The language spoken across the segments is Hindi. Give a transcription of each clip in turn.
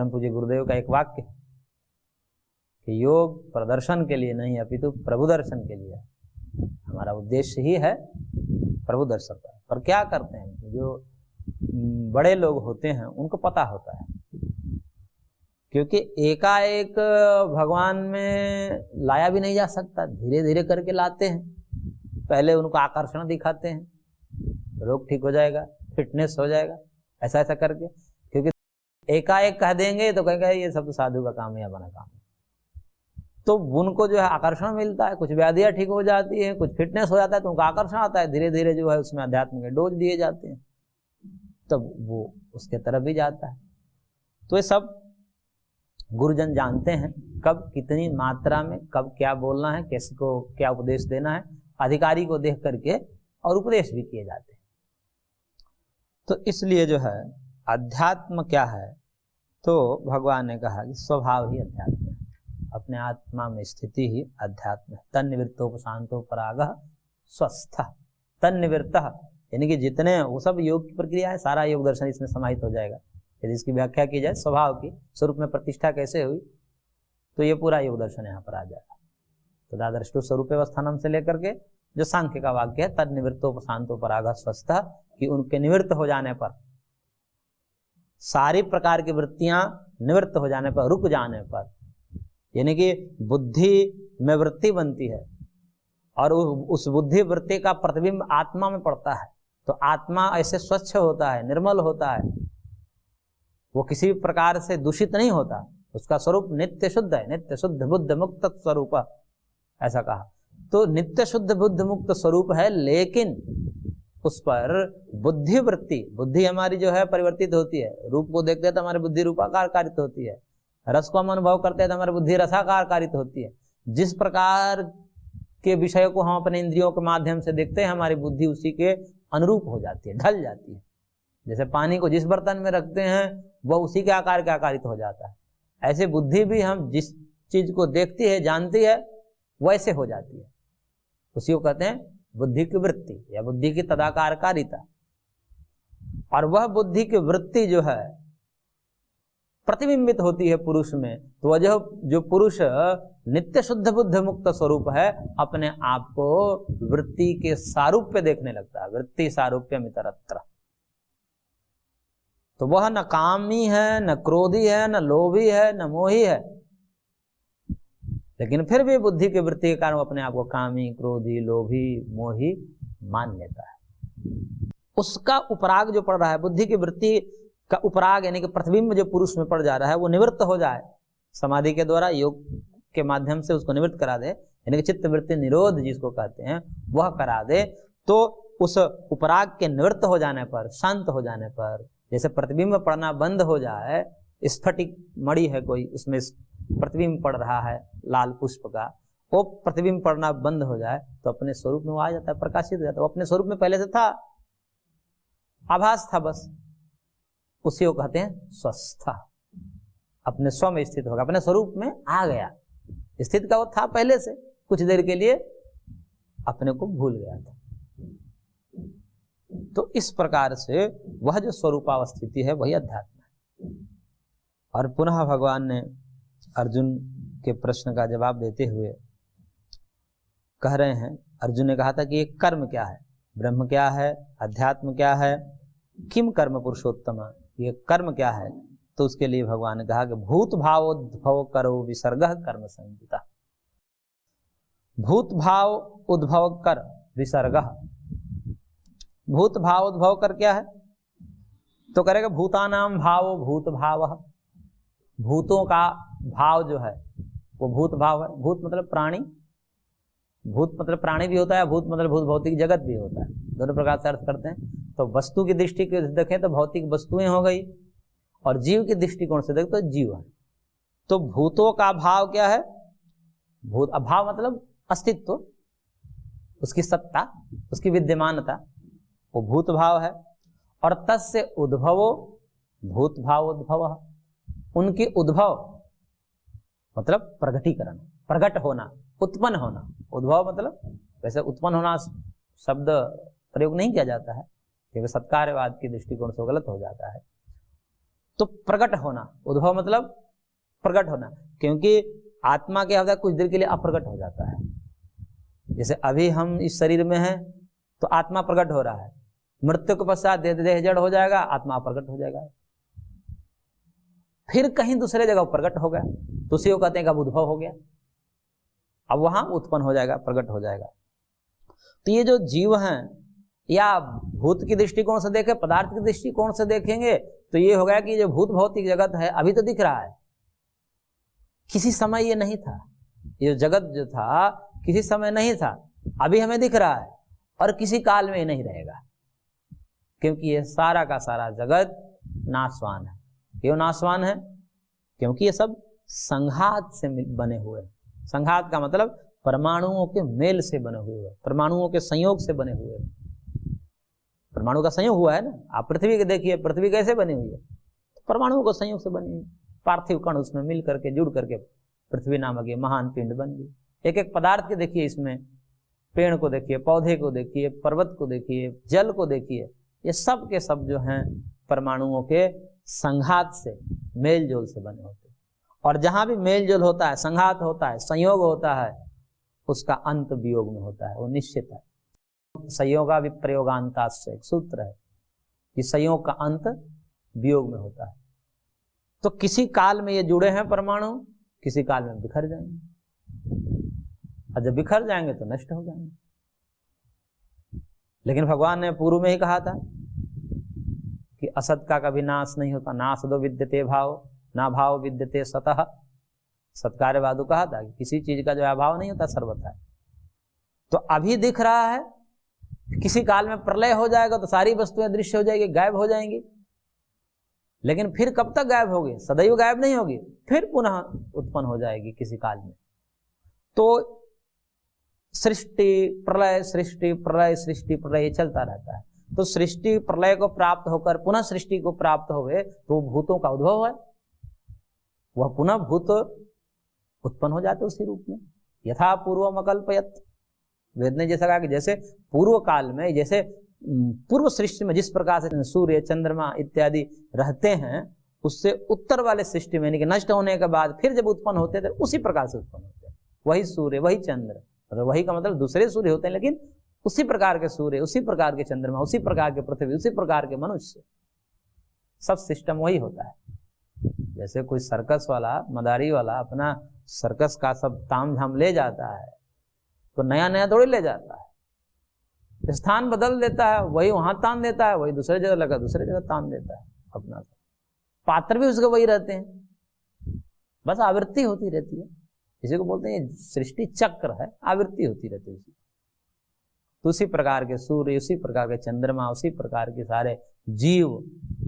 परम पूज्य गुरुदेव का एक वाक्य कि योग प्रदर्शन के लिए नहीं अपितु प्रभु दर्शन के लिए है। हमारा उद्देश्य ही है प्रभु दर्शन का। पर क्या करते हैं, जो बड़े लोग होते हैं उनको पता होता है, क्योंकि एकाएक भगवान में लाया भी नहीं जा सकता, धीरे धीरे करके लाते हैं। पहले उनको आकर्षण दिखाते हैं, रोग ठीक हो जाएगा, फिटनेस हो जाएगा, ऐसा ऐसा करके। क्योंकि एकाएक कह देंगे तो कहेंगे ये सब तो साधु का काम है या बना काम है। तो उनको जो है आकर्षण मिलता है, कुछ व्याधियां ठीक हो जाती है, कुछ फिटनेस हो जाता है, तो उनको आकर्षण आता है, धीरे धीरे जो है उसमें अध्यात्म के डोज दिए जाते हैं, तब वो उसके तरफ भी जाता है। तो ये सब गुरुजन जानते हैं कब कितनी मात्रा में कब क्या बोलना है, किसी को क्या उपदेश देना है, अधिकारी को देख करके और उपदेश भी किए जाते हैं। तो इसलिए जो है अध्यात्म क्या है, तो भगवान ने कहा कि स्वभाव ही अध्यात्म है, अपने आत्मा में स्थिति ही अध्यात्म है। तन्निवृत्तोपशांतो परागः स्वस्थः। तन्निवृत्तः यानी कि जितने वो सब योग की प्रक्रिया है, सारा योग दर्शन इसमें समाहित हो जाएगा। यदि इसकी व्याख्या की जाए स्वभाव की, स्वरूप में प्रतिष्ठा कैसे हुई, तो ये पूरा योग दर्शन यहाँ पर आ जाएगा। तो दादृष्टु स्वरूपवस्थानम से लेकर के जो सांख्य का वाक्य है तन्निवृत्तोपशांतो परागः स्वस्थः, कि उनके निवृत्त हो जाने पर, सारी प्रकार की वृत्तियां निवृत्त हो जाने पर, रुक जाने पर, यानी कि बुद्धि में वृत्ति बनती है और उस बुद्धि वृत्ति का प्रतिबिंब आत्मा में पड़ता है, तो आत्मा ऐसे स्वच्छ होता है, निर्मल होता है, वो किसी भी प्रकार से दूषित नहीं होता, उसका स्वरूप नित्य शुद्ध है, नित्य शुद्ध बुद्ध मुक्त स्वरूप, ऐसा कहा। तो नित्य शुद्ध बुद्ध मुक्त स्वरूप है, लेकिन उस पर बुद्धि वृत्ति, बुद्धि हमारी जो है परिवर्तित होती है। रूप को देखते हैं तो हमारी बुद्धि रूपाकार कारित होती है, रस को हम अनुभव करते हैं तो हमारी बुद्धि रसाकार कारित होती है। जिस प्रकार के विषय को हम अपने इंद्रियों के माध्यम से देखते हैं, हमारी बुद्धि उसी के अनुरूप हो जाती है, ढल जाती है। जैसे पानी को जिस बर्तन में रखते हैं वह उसी के आकार के आकारित हो जाता है, ऐसे बुद्धि भी हम जिस चीज को देखती है, जानती है, वैसे हो जाती है। उसी को कहते हैं बुद्धि की वृत्ति या बुद्धि की तदाकारकारिता। और वह बुद्धि की वृत्ति जो है प्रतिबिंबित होती है पुरुष में, तो वह जो पुरुष नित्य शुद्ध बुद्ध मुक्त स्वरूप है, अपने आप को वृत्ति के सारूप्य देखने लगता है। वृत्ति सारूप्यम इतरत्र। तो वह न कामी है, न क्रोधी है, न लोभी है, न मोही है, लेकिन फिर भी बुद्धि की वृत्ति के कारण अपने आप को कामी, क्रोधी, लोभी, मोही मान लेता है। उसका उपराग जो पड़ रहा है, बुद्धि की वृत्ति का उपराग यानी कि प्रतिबिंब जो पुरुष में पड़ जा रहा है, वो निवृत्त हो जाए समाधि के द्वारा, योग के माध्यम से उसको निवृत्त करा दे, यानी कि चित्त वृत्ति निरोध जिसको कहते हैं वह करा दे। तो उस उपराग के निवृत्त हो जाने पर, शांत हो जाने पर, जैसे प्रतिबिंब पड़ना बंद हो जाए, स्फटिक मणि है कोई, उसमें प्रतिबिंब पड़ रहा है लाल पुष्प का, वो प्रतिबिंब पड़ना बंद हो जाए तो अपने स्वरूप में वो आ जाता है, प्रकाशित हो जाता है। वो अपने स्वरूप में पहले से था, आभास था बस, उसी को कहते हैं स्वस्थ। अपने स्व में स्थित होगा, अपने स्वरूप में आ गया, स्थित का वो था पहले से, कुछ देर के लिए अपने को भूल गया था। तो इस प्रकार से वह जो स्वरूपावस्थिति है वही अध्यात्म है। और पुनः भगवान ने अर्जुन के प्रश्न का जवाब देते हुए कह रहे हैं, अर्जुन ने कहा था कि ये कर्म क्या है, ब्रह्म क्या है, अध्यात्म क्या है, किम कर्म पुरुषोत्तम, ये कर्म क्या है। तो उसके लिए भगवान ने कहा कि भूत भावोद्भव करो विसर्गः कर्म संहिता। भूत भाव उद्भव कर विसर्गः। भूत भाव उद्भव कर क्या है, तो करेगा भूतानाम भावो भूत भाव। भूतों का भाव जो है वो भूत भाव है। भूत मतलब प्राणी, भूत मतलब प्राणी भी होता है, भूत मतलब भूत भौतिक जगत भी होता है, दोनों प्रकार से अर्थ करते हैं। तो वस्तु की दृष्टि से देखें तो भौतिक वस्तुएं हो गई, और जीव के दृष्टिकोण से देखें तो जीव है। तो भूतों का भाव क्या है, भूत अभाव मतलब अस्तित्व, उसकी सत्ता, उसकी विद्यमानता, वो भूत भाव है। और तस्य उद्भवो भूत भाव उद्भव, उनकी उद्भव मतलब प्रगटीकरण, प्रकट होना, उत्पन्न होना। उद्भव मतलब वैसे उत्पन्न होना शब्द प्रयोग नहीं किया जाता है, क्योंकि सत्कार्यवाद की दृष्टिकोण से गलत हो जाता है। तो प्रकट होना, उद्भव मतलब प्रकट होना, क्योंकि आत्मा क्या होता है कुछ देर के लिए अप्रकट हो जाता है। जैसे अभी हम इस शरीर में हैं तो आत्मा प्रकट हो रहा है, मृत्यु के पश्चात देह जड़ हो जाएगा, आत्मा प्रकट हो जाएगा, फिर कहीं दूसरे जगह प्रकट हो गया तो उसी को कहते हैं कि अब उद्भव हो गया, अब वहां उत्पन्न हो जाएगा, प्रकट हो जाएगा। तो ये जो जीव हैं, या भूत की दृष्टिकोण से देखें, पदार्थ की दृष्टिकोण से देखेंगे तो ये हो गया कि जो भूत भौतिक जगत है अभी तो दिख रहा है, किसी समय ये नहीं था, ये जगत जो था किसी समय नहीं था, अभी हमें दिख रहा है और किसी काल में ये नहीं रहेगा, क्योंकि ये सारा का सारा जगत नाशवान है। क्यों नाशवान है? क्योंकि ये सब संघात से बने हुए हैं। संघात का मतलब परमाणुओं के मेल से बने हुए, परमाणुओं के संयोग से बने हुए। परमाणु का संयोग हुआ है ना, आप पृथ्वी के देखिए, पृथ्वी कैसे बनी हुई है? परमाणुओं के संयोग से बनी हुई, पार्थिव कण उसमें मिल करके जुड़ करके पृथ्वी नामक ये महान पिंड बन गई। एक एक पदार्थ के देखिए, इसमें पेड़ को देखिए, पौधे को देखिए, पर्वत को देखिए, जल को देखिए, ये सब के सब जो हैं परमाणुओं के संघात से, मेल जोल से बने होते हैं। और जहां भी मेल जोल होता है, संघात होता है, संयोग होता है, उसका अंत वियोग में होता है, वो निश्चित है। संयोगा विप्रयोगांतास्य एक सूत्र है कि संयोग का अंत वियोग में होता है। तो किसी काल में ये जुड़े हैं परमाणु, किसी काल में बिखर जाएंगे, और जब बिखर जाएंगे तो नष्ट हो जाएंगे। लेकिन भगवान ने पूर्व में ही कहा था कि असत का कभी नाश नहीं होता, नासदो विद्यते भाव, ना भाव विद्यते सतः। सत्कार्यवादु कहा था कि किसी चीज का जो अभाव नहीं होता, सर्वथा है। तो अभी दिख रहा है, किसी काल में प्रलय हो जाएगा तो सारी वस्तुएं दृश्य हो जाएगी, गायब हो जाएंगी। लेकिन फिर कब तक गायब होगी? सदैव गायब नहीं होगी, फिर पुनः उत्पन्न हो जाएगी किसी काल में। तो सृष्टि प्रलय, सृष्टि प्रलय, सृष्टि प्रलय चलता रहता है। तो सृष्टि प्रलय को प्राप्त होकर पुनः सृष्टि को प्राप्त हुए तो भूतों का उद्भव है, वह पुनः भूत उत्पन्न हो जाते उसी रूप में। यथा पूर्वम अकल्पयत, वेद ने जैसा कहा कि जैसे पूर्व काल में, जैसे पूर्व सृष्टि में जिस प्रकार से सूर्य चंद्रमा इत्यादि रहते हैं, उससे उत्तर वाले सृष्टि में यानी कि नष्ट होने के बाद फिर जब उत्पन्न होते थे उसी प्रकार से उत्पन्न होते हैं। वही सूर्य, वही चंद्र, मतलब वही का मतलब दूसरे सूर्य होते हैं, लेकिन उसी प्रकार के सूर्य, उसी प्रकार के चंद्रमा, उसी प्रकार के पृथ्वी, उसी प्रकार के मनुष्य, सब सिस्टम वही होता है। जैसे कोई सर्कस वाला, मदारी वाला अपना सर्कस का सब ताम झाम ले जाता है, तो नया नया थोड़ी ले जाता है, स्थान बदल देता है, वही वहां तान देता है, वही दूसरे जगह लगा दूसरे जगह तान देता है अपना। पात्र भी उसके वही रहते हैं, बस आवृत्ति होती रहती है। इसी को बोलते हैं सृष्टि चक्र है, आवृत्ति होती रहती है। तो उसी प्रकार के सूर्य, उसी प्रकार के चंद्रमा, उसी प्रकार के सारे जीव,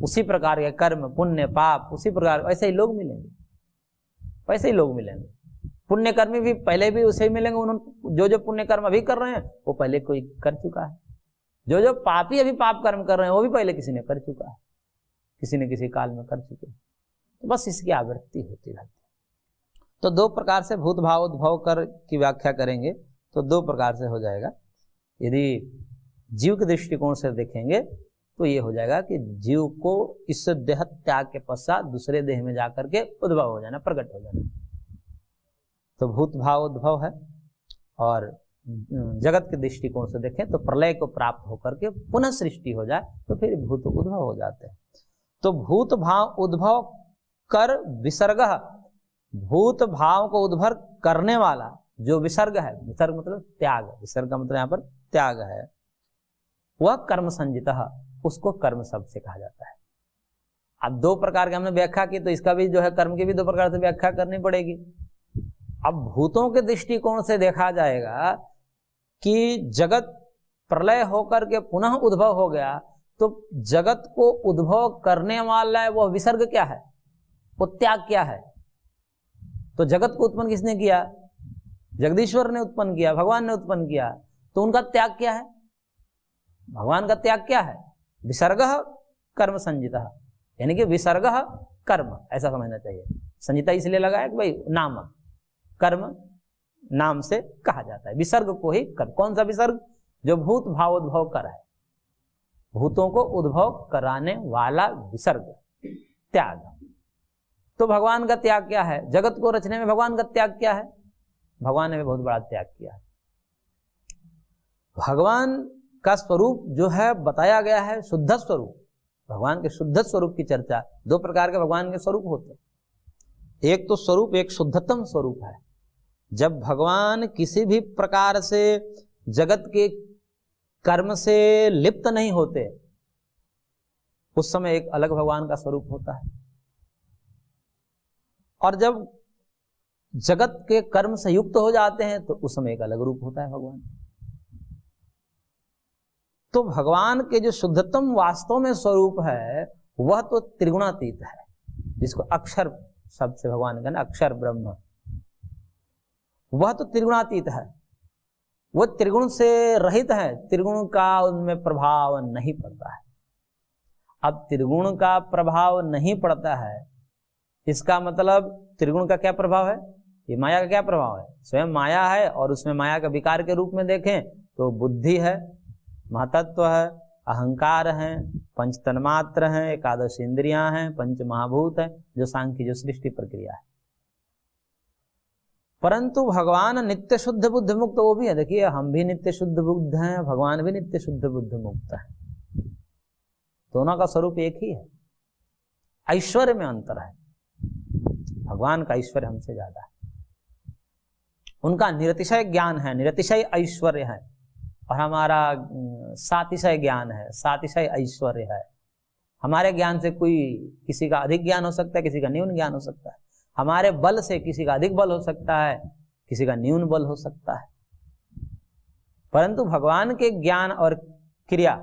उसी प्रकार के कर्म, पुण्य पाप, उसी प्रकार वैसे ही लोग मिलेंगे, वैसे ही लोग मिलेंगे। पुण्य कर्मी भी पहले भी उसे ही मिलेंगे, उन्होंने जो जो पुण्य कर्म अभी कर रहे हैं वो पहले कोई कर चुका है, जो जो पापी अभी पाप कर्म कर रहे हैं वो भी पहले किसी ने कर चुका है, किसी ने किसी काल में कर चुके। तो बस इसकी आवृत्ति होती रहती है। तो दो प्रकार से भूत भाव उद्भव कर की व्याख्या करेंगे तो दो प्रकार से हो जाएगा। यदि जीव के दृष्टिकोण से देखेंगे तो ये हो जाएगा कि जीव को इस देह त्याग के पश्चात दूसरे देह में जाकर के उद्भव हो जाना, प्रकट हो जाना, तो भूत भाव उद्भव है। और जगत के दृष्टिकोण से देखें तो प्रलय को प्राप्त होकर के पुनः सृष्टि हो जाए तो फिर भूत उद्भव हो जाते हैं। तो भूत भाव उद्भव कर विसर्ग, भूत भाव को उद्भव करने वाला जो विसर्ग है, विसर्ग मतलब त्याग, विसर्ग का मतलब यहाँ पर त्याग है, वह कर्म संजितः, उसको कर्म शब्द से कहा जाता है। अब दो प्रकार के हमने व्याख्या की, तो इसका भी जो है कर्म की भी दो प्रकार से व्याख्या करनी पड़ेगी। अब भूतों के दृष्टिकोण से देखा जाएगा कि जगत प्रलय होकर के पुनः उद्भव हो गया, तो जगत को उद्भव करने वाला है वह विसर्ग क्या है, वो त्याग क्या है। तो जगत को उत्पन्न किसने किया? जगदीश्वर ने उत्पन्न किया, भगवान ने उत्पन्न किया। तो उनका त्याग क्या है? भगवान का त्याग क्या है? विसर्ग कर्म संजिता, यानी कि विसर्ग कर्म, ऐसा समझना चाहिए। संजिता इसलिए लगा है कि भाई नाम, कर्म नाम से कहा जाता है, विसर्ग को ही कर्म। कौन सा विसर्ग? जो भूत भाव उद्भव कर है, भूतों को उद्भव कराने वाला विसर्ग, त्याग। तो भगवान का त्याग क्या है? जगत को रचने में भगवान का त्याग क्या है? भगवान ने बहुत बड़ा त्याग किया है। भगवान का स्वरूप जो है बताया गया है शुद्ध स्वरूप। भगवान के शुद्ध स्वरूप की चर्चा, दो प्रकार के भगवान के स्वरूप होते हैं। एक तो स्वरूप एक शुद्धतम स्वरूप है। जब भगवान किसी भी प्रकार से जगत के कर्म से लिप्त नहीं होते, उस समय एक अलग भगवान का स्वरूप होता है। और जब जगत के कर्म से युक्त हो जाते हैं तो उस समय एक अलग रूप होता है भगवान। तो भगवान के जो शुद्धतम वास्तव में स्वरूप है वह तो त्रिगुणातीत है, जिसको अक्षर शब्द से भगवान ने कहा ना, अक्षर ब्रह्म, वह तो त्रिगुणातीत है। वह त्रिगुण से रहित है, त्रिगुण का उनमें प्रभाव नहीं पड़ता है। अब त्रिगुण का प्रभाव नहीं पड़ता है, इसका मतलब त्रिगुण का क्या प्रभाव है? ये माया का क्या प्रभाव है? स्वयं माया है, और उसमें माया का विकार के रूप में देखें तो बुद्धि है, महतत्व है, अहंकार है, पंच तन्मात्र हैं, एकादश इंद्रियां हैं, पंच महाभूत है, जो सांख्य जो सृष्टि प्रक्रिया है। परंतु भगवान नित्य शुद्ध बुद्ध मुक्त वो भी है। देखिए हम भी नित्य शुद्ध बुद्ध हैं, भगवान भी नित्य शुद्ध बुद्ध मुक्त है। दोनों का स्वरूप एक ही है। ऐश्वर्य में अंतर है। भगवान का ऐश्वर्य हमसे ज्यादा है। उनका निरतिशय ज्ञान है, निरतिशय ऐश्वर्य है, और हमारा सातिशय ज्ञान है, सातिशय ऐश्वर्य है। हमारे ज्ञान से कोई किसी का अधिक ज्ञान हो सकता है, किसी का न्यून ज्ञान हो सकता है। हमारे बल से किसी का अधिक बल हो सकता है, किसी का न्यून बल हो सकता है। परंतु भगवान के ज्ञान और क्रिया,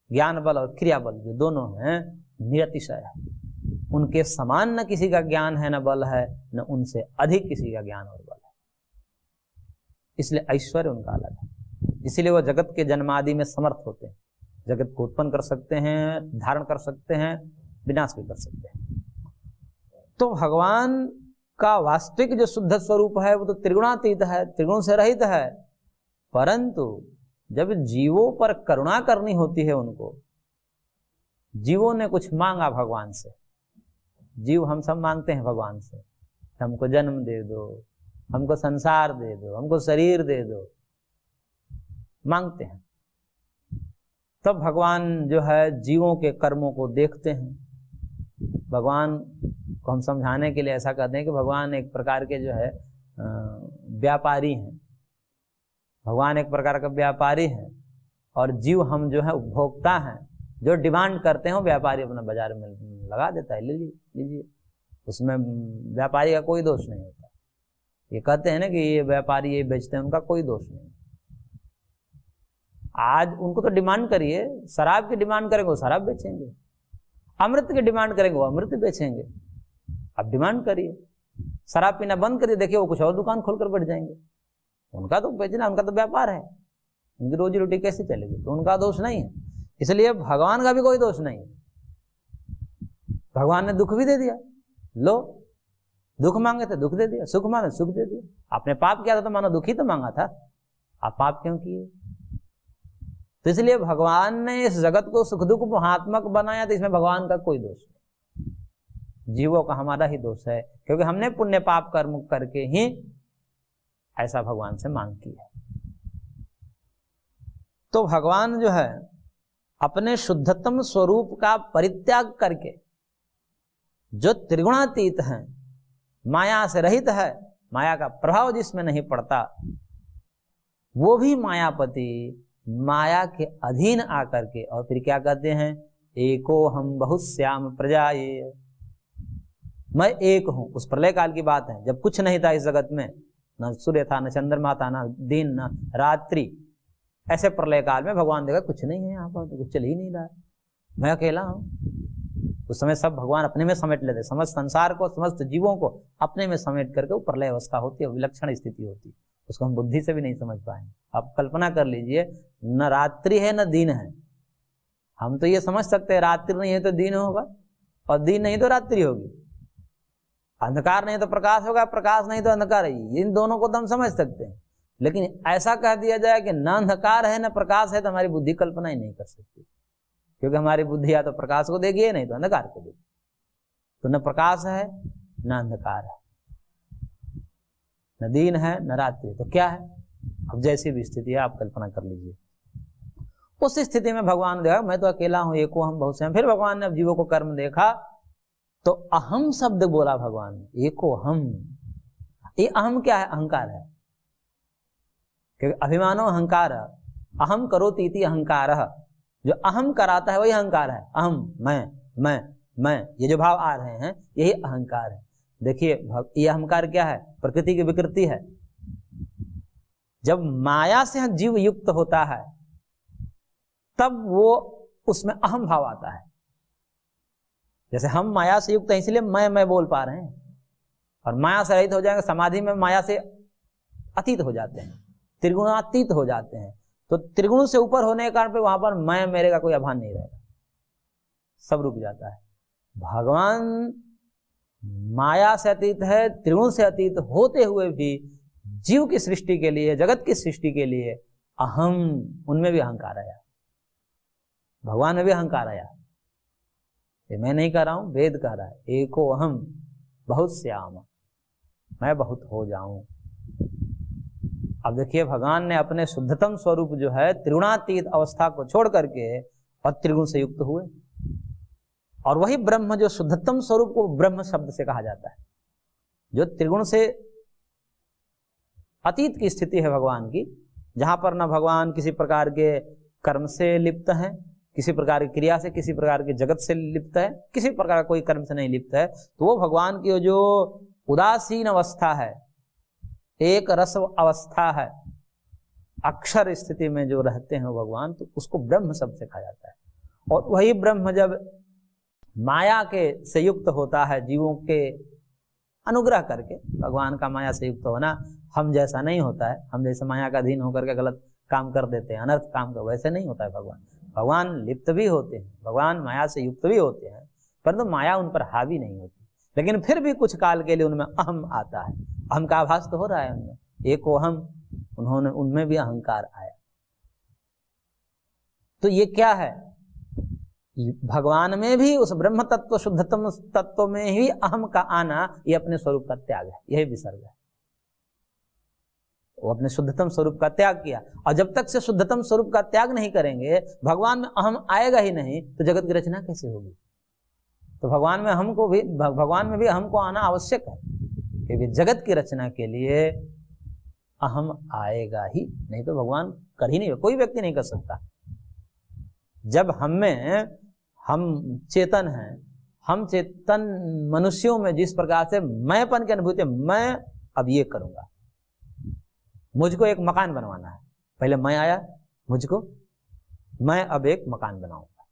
ज्ञान बल और क्रिया बल जो दोनों हैं निरतिशय है। उनके समान न किसी का ज्ञान है, न बल है, न उनसे अधिक किसी का ज्ञान और बल है। इसलिए ऐश्वर्य उनका अलग है। इसीलिए वो जगत के जन्मादि में समर्थ होते हैं। जगत को उत्पन्न कर सकते हैं, धारण कर सकते हैं, विनाश भी कर सकते हैं। तो भगवान का वास्तविक जो शुद्ध स्वरूप है वो तो त्रिगुणातीत है, त्रिगुण से रहित है। परंतु जब जीवों पर करुणा करनी होती है, उनको जीवों ने कुछ मांगा भगवान से। जीव हम सब मांगते हैं भगवान से, हमको जन्म दे दो, हमको संसार दे दो, हमको शरीर दे दो, मांगते हैं। तब भगवान जो है जीवों के कर्मों को देखते हैं। भगवान को हम समझाने के लिए ऐसा कहते हैं कि भगवान एक प्रकार के जो है व्यापारी हैं। भगवान एक प्रकार का व्यापारी है, और जीव हम जो है उपभोक्ता हैं। जो डिमांड करते हैं व्यापारी अपना बाजार में लगा देता है, लीजिए। उसमें व्यापारी का कोई दोष नहीं होता। ये कहते हैं ना कि ये व्यापारी ये बेचते हैं, उनका कोई दोष नहीं। आज उनको तो डिमांड करिए, शराब की डिमांड करेंगे वो शराब बेचेंगे, अमृत की डिमांड करेंगे वो अमृत बेचेंगे। अब डिमांड करिए, शराब पीना बंद करिए, देखिए वो कुछ और दुकान खोलकर बैठ जाएंगे। उनका तो बेचना, उनका तो व्यापार है, उनकी रोजी रोटी कैसे चलेगी? तो उनका दोष नहीं है। इसलिए भगवान का भी कोई दोष नहीं है। भगवान ने दुख भी दे दिया, लो दुख मांगे थे दुख दे दिया, सुख मांगे सुख दे दिया। आपने पाप किया था तो मानो दुख ही तो मांगा था, आप पाप क्यों किए? तो इसलिए भगवान ने इस जगत को सुख दुख महात्मक बनाया, तो इसमें भगवान का कोई दोष नहीं, जीवों का हमारा ही दोष है, क्योंकि हमने पुण्य पाप कर्म करके ही ऐसा भगवान से मांग की है। तो भगवान जो है अपने शुद्धतम स्वरूप का परित्याग करके, जो त्रिगुणातीत हैं, माया से रहित है, माया का प्रभाव जिसमें नहीं पड़ता, वो भी मायापति माया के अधीन आकर के, और फिर क्या कहते हैं, एको हम बहुश्याम प्रजाये, मैं एक हूं। उस प्रलय काल की बात है, जब कुछ नहीं था इस जगत में, न सूर्य था, न चंद्रमा था, न दिन, न रात्रि। ऐसे प्रलय काल में भगवान देखा कुछ नहीं है यहाँ पर, तो कुछ चल ही नहीं रहा है, मैं अकेला हूं। उस समय सब भगवान अपने में समेट लेते, समस्त संसार को, समस्त जीवों को अपने में समेट करके वो प्रलय अवस्था होती है, विलक्षण स्थिति होती है। उसको हम बुद्धि से भी नहीं समझ पाएंगे। आप कल्पना कर लीजिए, न रात्रि है न दिन है। हम तो ये समझ सकते हैं रात्रि नहीं है तो दिन होगा, और दिन नहीं तो रात्रि होगी, अंधकार नहीं तो प्रकाश होगा, प्रकाश नहीं तो अंधकार है। इन दोनों को तो हम समझ सकते हैं, लेकिन ऐसा कह दिया जाए कि न अंधकार है न प्रकाश है, तो हमारी बुद्धि कल्पना ही नहीं कर सकती, क्योंकि हमारी बुद्धि या तो प्रकाश को देगी नहीं तो अंधकार को देगी। तो न प्रकाश है न अंधकार है, न दिन है न रात्रि, तो क्या है? अब जैसी भी स्थिति है आप कल्पना कर लीजिए। उस स्थिति में भगवान देखा मैं तो अकेला हूं, एको हम बहुत से हैं। फिर भगवान ने अब जीवों को कर्म देखा तो अहम शब्द बोला भगवान ने, एको हम। ये अहम क्या है? अहंकार है, क्योंकि अभिमानो अहंकार, अहम करोति इति अहंकार। जो अहम कराता है वही अहंकार है। अहम, मैं, ये जो भाव आ रहे हैं यही अहंकार है। देखिए ये अहंकार क्या है? प्रकृति की विकृति है। जब माया से जीव युक्त होता है तब वो उसमें अहम भाव आता है। जैसे हम माया से युक्त हैं इसलिए मैं बोल पा रहे हैं, और माया से रहित हो जाएंगे, समाधि में माया से अतीत हो जाते हैं, त्रिगुणातीत हो जाते हैं। तो त्रिगुण से ऊपर होने के कारण पे वहां पर मैं मेरे का कोई आभान नहीं रहेगा, सब रुक जाता है। भगवान माया से अतीत है, त्रिगुण से अतीत होते हुए भी जीव की सृष्टि के लिए, जगत की सृष्टि के लिए अहम, उनमें भी अहंकार आया, भगवान में भी अहंकार आया। ये मैं नहीं कह रहा हूं, वेद कह रहा है, एको अहम बहुत श्याम, मैं बहुत हो जाऊं। अब देखिए भगवान ने अपने शुद्धतम स्वरूप जो है त्रिगुणातीत अवस्था को छोड़ करके और त्रिगुण से युक्त हुए, और वही ब्रह्म जो शुद्धतम स्वरूप को ब्रह्म शब्द से कहा जाता है। जो त्रिगुण से अतीत की स्थिति है भगवान की, जहां पर न भगवान किसी प्रकार के कर्म से लिप्त हैं, किसी प्रकार की क्रिया से, किसी प्रकार के जगत से लिप्त है, किसी प्रकार का कोई कर्म से नहीं लिप्त है, तो वो भगवान की जो उदासीन अवस्था है, एक रस अवस्था है, अक्षर स्थिति में जो रहते हैं भगवान, तो उसको ब्रह्म शब्द से कहा जाता है। और वही ब्रह्म जब माया के से युक्त होता है, जीवों के अनुग्रह करके, भगवान का माया से युक्त होना हम जैसा नहीं होता है, हम जैसे माया का अधीन होकर के गलत काम कर देते हैं, अनर्थ काम कर, वैसे नहीं होता है भगवान। भगवान लिप्त भी होते हैं, भगवान माया से युक्त भी होते हैं, परंतु माया उन पर हावी नहीं होती। लेकिन फिर भी कुछ काल के लिए उनमें अहम आता है, अहम का आभास तो हो रहा है उनमें, एको अहम, उन्होंने उनमें भी अहंकार आया। तो ये क्या है? भगवान में भी उस ब्रह्म तत्व, शुद्धतम तत्व में ही अहम का आना, ये अपने स्वरूप का त्याग है, यही विसर्ग है। वो अपने शुद्धतम स्वरूप का त्याग किया, और जब तक से शुद्धतम स्वरूप का त्याग नहीं करेंगे, भगवान में अहम आएगा ही नहीं, तो जगत की रचना कैसे होगी? तो भगवान में हमको भी, भगवान में भी हमको आना आवश्यक है, क्योंकि जगत की रचना के लिए अहम आएगा ही, नहीं तो भगवान कर ही नहीं, कोई व्यक्ति नहीं कर सकता। जब हम चेतन हैं, हम चेतन मनुष्यों में जिस प्रकार से मैंपन की अनुभूति, मैं अब ये करूंगा, मुझको एक मकान बनवाना है, पहले मैं आया, मुझको, मैं अब एक मकान बनाऊंगा,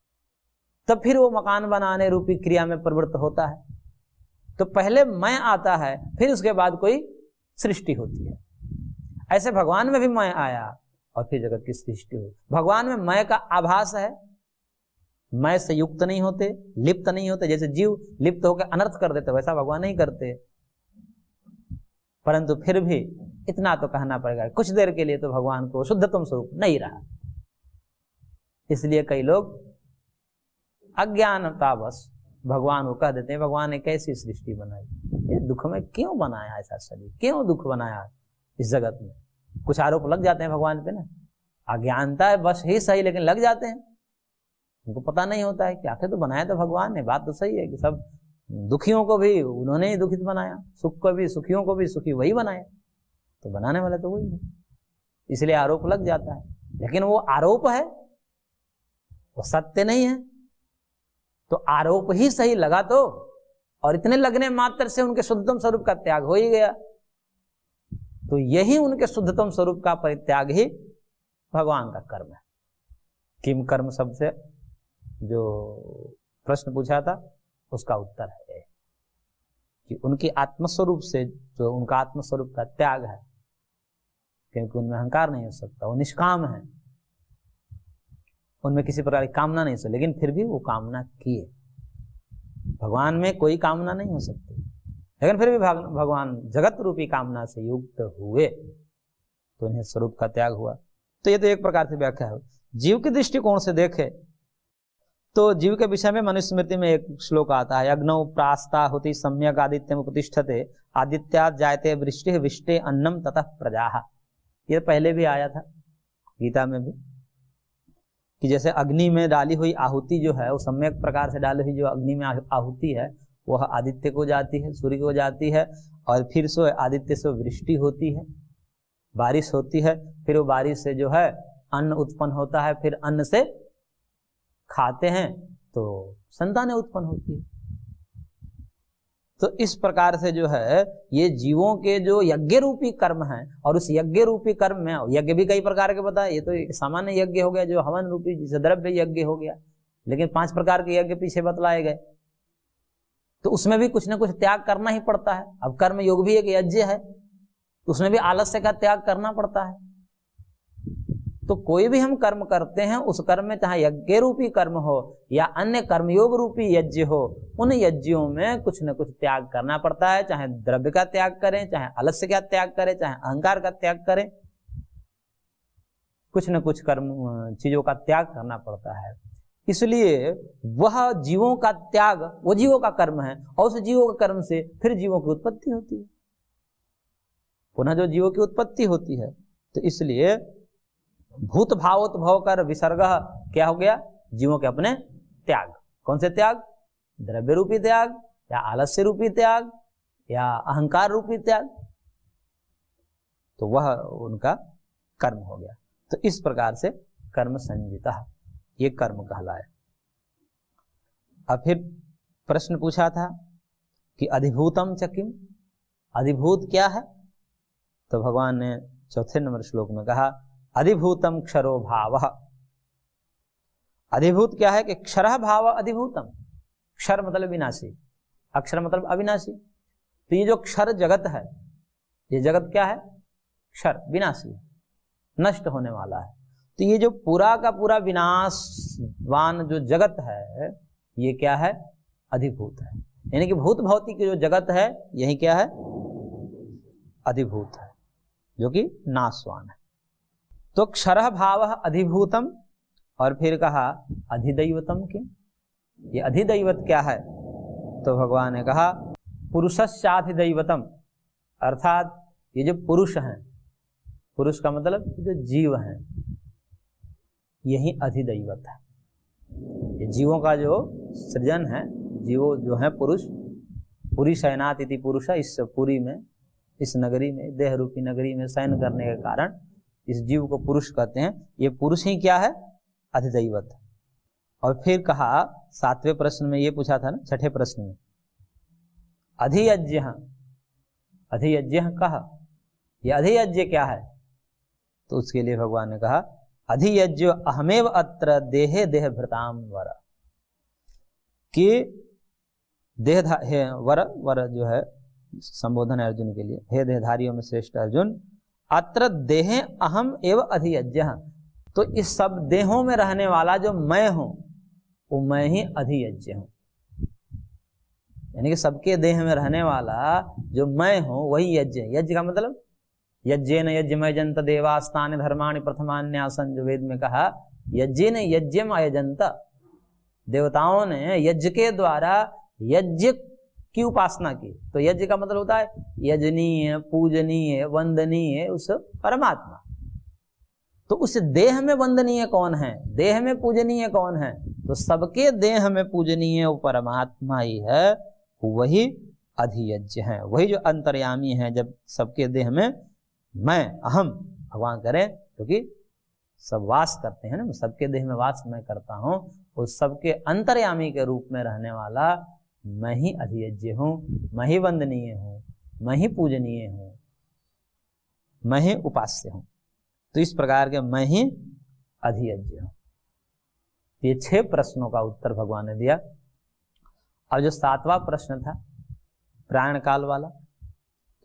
तब फिर वो मकान बनाने रूपी क्रिया में प्रवृत्त होता है। तो पहले मैं आता है, फिर उसके बाद कोई सृष्टि होती है। ऐसे भगवान में भी मैं आया और फिर जगत की सृष्टि हुई। भगवान में मैं का आभास है, मैं से युक्त नहीं होते, लिप्त नहीं होते। जैसे जीव लिप्त होकर अनर्थ कर देते, वैसा भगवान नहीं करते। परंतु फिर भी इतना तो कहना पड़ेगा, कुछ देर के लिए तो भगवान को शुद्धतम स्वरूप नहीं रहा। इसलिए कई लोग अज्ञानतावश भगवान को कह देते हैं, भगवान ने कैसी सृष्टि बनाई, इस दुख में क्यों बनाया ऐसा शरीर, क्यों दुख बनाया इस जगत में। कुछ आरोप लग जाते हैं भगवान पे ना, अज्ञानता है बस ही सही, लेकिन लग जाते हैं। उनको पता नहीं होता है कि आखिर तो बनाया तो भगवान ने। बात तो सही है कि सब दुखियों को भी उन्होंने ही दुखित बनाया, सुख को भी, सुखियों को भी सुखी वही बनाया, तो बनाने वाला तो वही है। इसलिए आरोप लग जाता है, लेकिन वो आरोप है, वो सत्य नहीं है। तो आरोप ही सही लगा तो, और इतने लगने मात्र से उनके शुद्धतम स्वरूप का त्याग हो ही गया। तो यही उनके शुद्धतम स्वरूप का परित्याग ही भगवान का कर्म है। किम कर्म शब्द से जो प्रश्न पूछा था उसका उत्तर है कि उनकी आत्मस्वरूप से, जो उनका आत्मस्वरूप का त्याग है, क्योंकि उनमें अहंकार नहीं हो सकता, वो निष्काम है, उनमें किसी प्रकार की कामना नहीं हो सकती, लेकिन फिर भी वो कामना किए। भगवान में कोई कामना नहीं हो सकती, लेकिन फिर भी भगवान जगत रूपी कामना से युक्त हुए, तो उन्हें स्वरूप का त्याग हुआ। तो ये तो एक प्रकार से व्याख्या है। जीव के दृष्टिकोण से देखे तो जीव के विषय में मनुस्मृति में एक श्लोक आता है, अग्नौ प्रास्ताहुति सम्यक आदित्यम उपतिष्ठते आदित्यात् जायते वृष्टि विष्टे अन्नम ततः प्रजाः। ये पहले भी आया था गीता में भी, कि जैसे अग्नि में डाली हुई आहुति जो है वो सम्यक प्रकार से डाली हुई जो अग्नि में आहुति है वह आदित्य को जाती है, सूर्य को जाती है, और फिर से आदित्य से वृष्टि होती है, बारिश होती है, फिर वो बारिश से जो है अन्न उत्पन्न होता है, फिर अन्न से खाते हैं तो संतानें उत्पन्न होती है। तो इस प्रकार से जो है ये जीवों के जो यज्ञ रूपी कर्म हैं, और उस यज्ञ रूपी कर्म में यज्ञ भी कई प्रकार के बताए, ये तो एक सामान्य यज्ञ हो गया जो हवन रूपी जिसे द्रव्य यज्ञ हो गया, लेकिन 5 प्रकार के यज्ञ पीछे बतलाए गए, तो उसमें भी कुछ ना कुछ त्याग करना ही पड़ता है। अब कर्म योग भी एक यज्ञ है, उसमें भी आलस्य का त्याग करना पड़ता है। तो कोई भी हम कर्म करते हैं उस कर्म में चाहे यज्ञ रूपी कर्म हो या अन्य कर्मयोग रूपी यज्ञ हो, उन यज्ञों में कुछ न कुछ त्याग करना पड़ता है, चाहे द्रव्य का त्याग करें, चाहे आलस्य का त्याग करें, चाहे अहंकार का त्याग करें, कुछ न कुछ कर्म चीजों का त्याग करना पड़ता है। इसलिए वह जीवों का त्याग वो जीवों का कर्म है, और उस जीवों के कर्म से फिर जीवों की उत्पत्ति होती है, पुनः जो जीवों की उत्पत्ति होती है। तो इसलिए भूत भावोद्भव कर विसर्ग क्या हो गया, जीवों के अपने त्याग। कौन से त्याग, द्रव्य रूपी त्याग या आलस्य रूपी त्याग या अहंकार रूपी त्याग, तो वह उनका कर्म हो गया। तो इस प्रकार से कर्म संजिता ये कर्म कहलाए। अब फिर प्रश्न पूछा था कि अधिभूतम च किम, अधिभूत क्या है, तो भगवान ने 4 नंबर श्लोक में कहा अधिभूतम क्षरो भाव। अधिभूत क्या है कि क्षरः भाव अधिभूतम, क्षर मतलब विनाशी, अक्षर मतलब अविनाशी। तो ये जो क्षर जगत है, ये जगत क्या है, क्षर विनाशी, नष्ट होने वाला है। तो ये जो पूरा का पूरा विनाशवान जो जगत है ये क्या है, अधिभूत है। यानी कि भूत भौतिक जो जगत है यही क्या है, अधिभूत है, जो कि नाशवान है। तो क्षरः भावः अधिभूतम, और फिर कहा अधिदैवतम किम, ये अधिदैवत क्या है, तो भगवान ने कहा पुरुषस्याधिदैवतम, अर्थात ये जो पुरुष हैं, पुरुष का मतलब जो जीव हैं, यही अधिदैवत है। ये जीवों का जो सृजन है, जीवो जो है पुरुष, पुरी शयनात इति पुरुष, इस पुरी में, इस नगरी में, देह रूपी नगरी में शयन करने के कारण इस जीव को पुरुष कहते हैं। ये पुरुष ही क्या है, अधिदैवत। और फिर कहा 7वें प्रश्न में ये पूछा था ना, 6ठे प्रश्न में, अधियज्ञ, अधियज्ञ कहा, ये अधियज्ञ क्या है, तो उसके लिए भगवान ने कहा अधियज्ञ अहमेव अत्र देहे देह भृताम वर, कि देह वर, वर जो है संबोधन है अर्जुन के लिए, हे देहधारियों में श्रेष्ठ अर्जुन, अत्र देहे अहम एव अधियज्ञ, तो इस सब देहों में रहने वाला जो मैं हूं वो मैं ही अधियज्ञ हूं। यानी कि सबके देह में रहने वाला जो मैं हूं वही यज्ञ है। यज्ञ का मतलब यज्ञेन यज्ञमयजन्त देवास्तानि धर्माणि प्रथमान्यासन, जो वेद में कहा यज्ञेन यज्ञम अयजन्त, देवताओं ने यज्ञ के द्वारा यज्ञ की उपासना की। तो यज्ञ का मतलब होता है यजनीय, पूजनीय, वंदनीय उस परमात्मा। तो उस देह में वंदनीय कौन है, देह में पूजनीय कौन है, तो सबके देह में पूजनीय वो परमात्मा ही है, वही अधियज्ञ है, वही जो अंतर्यामी है। जब सबके देह में मैं अहम भगवान करें, क्योंकि सब वास करते हैं ना, सबके देह में वास मैं करता हूं, उस सबके अंतर्यामी के रूप में रहने वाला मैं ही अधियज्ञ हूं, मैं ही वंदनीय हूं, मैं ही पूजनीय हूं, मैं ही उपास्य हूं। तो इस प्रकार के मैं ही अधियज्ञ हूं। ये 6 प्रश्नों का उत्तर भगवान ने दिया। अब जो 7वां प्रश्न था प्राण काल वाला,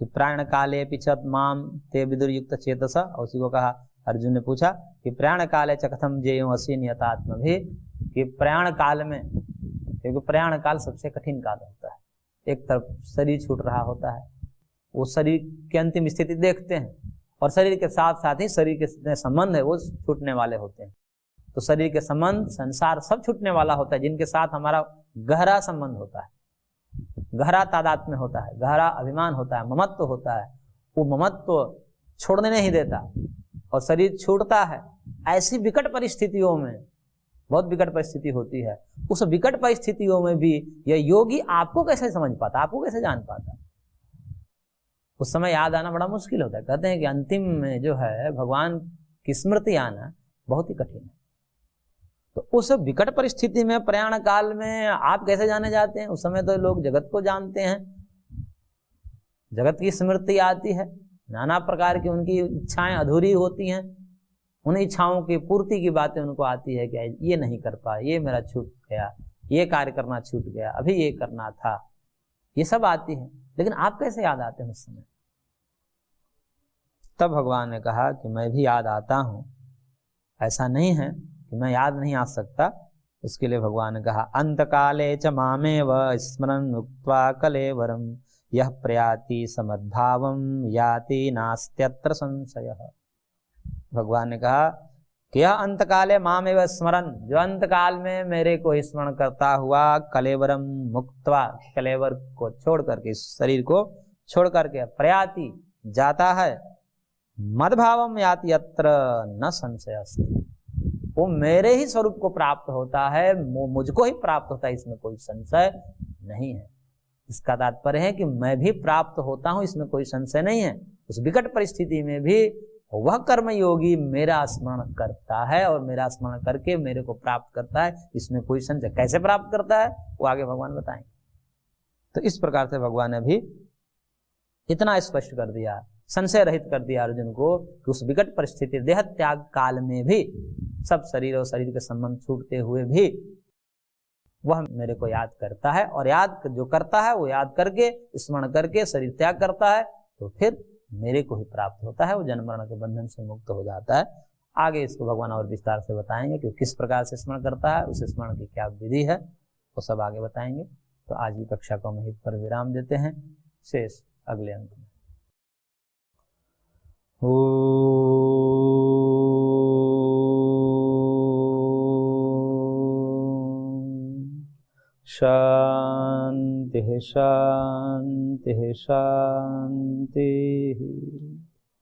कि प्राण काले पिछत माम ते विदुरयुक्त चेतसा, और उसी को कहा, अर्जुन ने पूछा कि प्राण काले च कथम जेयो असि नियतात्म भी, कि प्राण काल में, क्योंकि प्रयाण काल सबसे कठिन काल होता है। एक तरफ शरीर छूट रहा होता है, वो शरीर की अंतिम स्थिति देखते हैं, और शरीर के साथ साथ ही शरीर के संबंध है वो छूटने वाले होते हैं। तो शरीर के संबंध, संसार सब छूटने वाला होता है। जिनके साथ हमारा गहरा संबंध होता है, गहरा तादात्म्य होता है, गहरा अभिमान होता है, ममत्व होता है, वो ममत्व छोड़ने नहीं देता और शरीर छूटता है। ऐसी विकट परिस्थितियों में, बहुत विकट परिस्थिति होती है, उस विकट परिस्थितियों में भी यह योगी आपको कैसे समझ पाता, आपको कैसे जान पाता? उस समय याद आना बड़ा मुश्किल होता है। कहते हैं कि अंतिम में जो है भगवान की स्मृति आना बहुत ही कठिन है। तो उस विकट परिस्थिति में, प्रयाण काल में आप कैसे जाने जाते हैं? उस समय तो लोग जगत को जानते हैं, जगत की स्मृति आती है, नाना प्रकार की उनकी इच्छाएं अधूरी होती हैं, उन इच्छाओं की पूर्ति की बातें उनको आती है कि ये नहीं कर पाए, ये मेरा छूट गया, ये कार्य करना छूट गया, अभी ये करना था, ये सब आती है। लेकिन आप कैसे याद आते हैं उस समय? तब भगवान ने कहा कि मैं भी याद आता हूं, ऐसा नहीं है कि मैं याद नहीं आ सकता। उसके लिए भगवान ने कहा, अंतकाले च मामेव स्मरन् उक्त्वा कलेवरम यह प्रयाति समद्भावम याति नास्त्यत्र संशयः। भगवान ने कहा कि यह अंतकाले मामेव स्मरन्, जो अंतकाल में मेरे को स्मरण करता हुआ, कलेवरम मुक्त्वा, कलेवर को छोड़ करके, शरीर को छोड़ करके, प्रयाति जाता है, मद्भावम याति अत्र न संशय अस्ति, वो मेरे ही स्वरूप को प्राप्त होता है, मुझको ही प्राप्त होता है, इसमें कोई संशय नहीं है। इसका तात्पर्य है कि मैं भी प्राप्त होता हूं, इसमें कोई संशय नहीं है। उस विकट परिस्थिति में भी वह कर्मयोगी मेरा स्मरण करता है और मेरा स्मरण करके मेरे को प्राप्त करता है, इसमें कोई संशय। कैसे प्राप्त करता है वो आगे भगवान बताएंगे। तो इस प्रकार से भगवान ने भी इतना स्पष्ट कर दिया, संशय रहित कर दिया अर्जुन को कि उस विकट परिस्थिति, देह त्याग काल में भी, सब शरीर और शरीर के संबंध छूटते हुए भी वह मेरे को याद करता है, और याद जो करता है वो याद करके, स्मरण करके शरीर त्याग करता है, तो फिर मेरे को ही प्राप्त होता है, वो जन्म मरण के बंधन से मुक्त हो जाता है। आगे इसको भगवान और विस्तार से बताएंगे कि किस प्रकार से स्मरण करता है, उस स्मरण की क्या विधि है, वो सब आगे बताएंगे। तो आज की कक्षा को हम यहीं पर विराम देते हैं, शेष अगले अंक में। शांति शांति शांति।